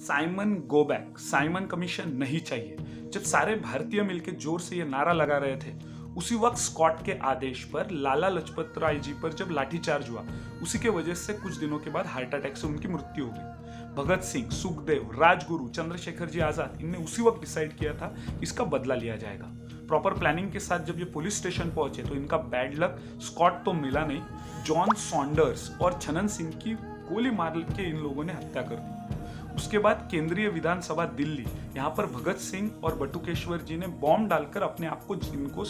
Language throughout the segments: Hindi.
Simon go back, Simon commission नहीं चाहिए। जब सारे भारतीय मिलकर जोर से ये नारा लगा रहे थे, उसी वक्त स्कॉट के आदेश पर लाला लजपत राय जी पर जब लाठीचार्ज हुआ, उसी के वजह से कुछ दिनों के बाद हार्ट अटैक से उनकी मृत्यु हो गई। भगत सिंह, सुखदेव, राजगुरु, चंद्रशेखर जी आजाद, इनने उसी वक्त डिसाइड किया था इसका बदला लिया जाएगा। प्रॉपर प्लानिंग के साथ जब ये पुलिस स्टेशन पहुंचे तो इनका बैड लक, स्कॉट तो मिला नहीं, जॉन सॉन्डर्स और छनन सिंह की गोली मार के इन लोगों ने हत्या कर दी। उसके बाद केंद्रीय विधानसभा दिल्ली, यहाँ पर भगत सिंह और बटुकेश्वर जी ने बॉम्ब डालकर अपने आप को इनको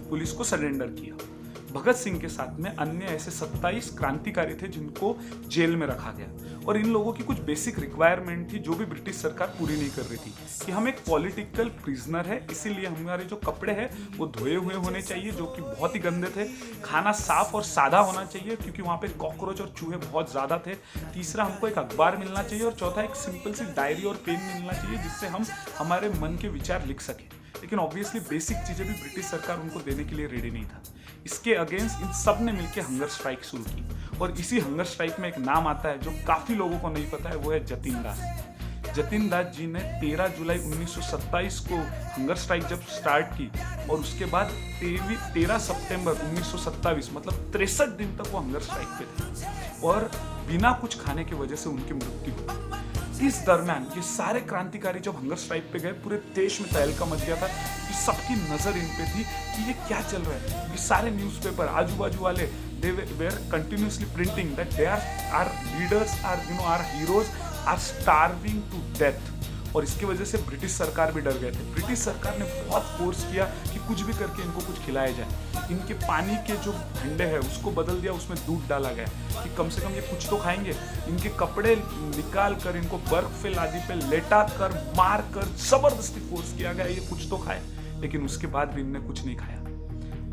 पुलिस को सरेंडर किया। भगत सिंह के साथ में अन्य ऐसे 27 क्रांतिकारी थे जिनको जेल में रखा गया, और इन लोगों की कुछ बेसिक रिक्वायरमेंट थी जो भी ब्रिटिश सरकार पूरी नहीं कर रही थी, कि हम एक पॉलिटिकल प्रिजनर है, इसीलिए हमारे जो कपड़े हैं वो धोए हुए होने चाहिए, जो कि बहुत ही गंदे थे। खाना साफ और सादा होना चाहिए क्योंकि वहाँ पे कॉकरोच और चूहे बहुत ज़्यादा थे। तीसरा, हमको एक अखबार मिलना चाहिए, और चौथा, एक सिंपल सी डायरी और पेन मिलना चाहिए जिससे हम हमारे मन के विचार लिख सकें। लेकिन ऑब्वियसली बेसिक चीज़ें भी ब्रिटिश सरकार उनको देने के लिए रेडी नहीं था। इसके अगेंस्ट इन सब ने मिलकर हंगर स्ट्राइक शुरू की, और इसी हंगर स्ट्राइक में एक नाम आता है जो काफ़ी लोगों को नहीं पता है, वो है जतिन दास। जतिन दास जी ने 13 जुलाई 1927 को हंगर स्ट्राइक जब स्टार्ट की, और उसके बाद 13 सितंबर 1927, मतलब 63 दिन तक वो हंगर स्ट्राइक पे थे, और बिना कुछ खाने की वजह से उनकी मृत्यु हुई। इस दरमियान ये सारे क्रांतिकारी जब हंगर स्ट्राइक पे गए, पूरे देश में तहलका मच गया था कि सबकी नजर इन पे थी कि ये क्या चल रहा है। ये सारे न्यूज़पेपर, आजू बाजू वाले, they were continuously printing that they are leaders, our heroes are starving to death। और इसकी वजह से ब्रिटिश सरकार भी डर गए थे। ब्रिटिश सरकार ने बहुत फोर्स किया कि कुछ भी करके इनको कुछ खिलाया जाए। इनके पानी के जो भंडे हैं उसको बदल दिया, उसमें दूध डाला गया कि कम से कम ये कुछ तो खाएंगे। इनके कपड़े निकाल कर इनको बर्फ पे लादी पे लेटा कर, मार कर, जबरदस्ती फोर्स किया गया ये कुछ तो खाए, लेकिन उसके बाद भी इनने कुछ नहीं खाया।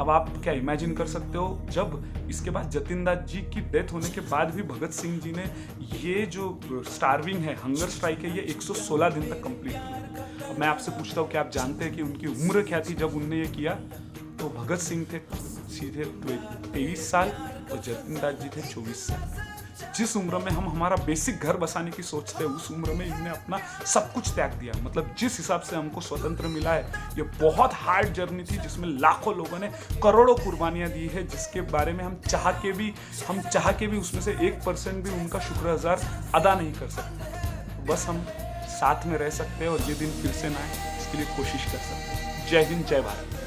अब आप क्या इमेजिन कर सकते हो, जब इसके बाद जतिन दास जी की डेथ होने के बाद भी भगत सिंह जी ने ये जो स्टार्विंग है, हंगर स्ट्राइक है, ये 116 दिन तक कंप्लीट किया। अब मैं आपसे पूछता हूँ कि आप जानते हैं कि उनकी उम्र क्या थी जब उनने ये किया? तो भगत सिंह थे सीधे 23 साल और जतिन दास जी थे 24 साल। जिस उम्र में हम हमारा बेसिक घर बसाने की सोचते हैं, उस उम्र में इन्होंने अपना सब कुछ त्याग दिया। मतलब जिस हिसाब से हमको स्वतंत्र मिला है, ये बहुत हार्ड जर्नी थी जिसमें लाखों लोगों ने करोड़ों कुर्बानियां दी है, जिसके बारे में हम चाह के भी उसमें से 1% भी उनका शुक्रगुजार अदा नहीं कर सकते। बस हम साथ में रह सकते हैं और ये दिन फिर से ना आए, इसके लिए कोशिश कर सकते हैं। जय हिंद, जय भारत।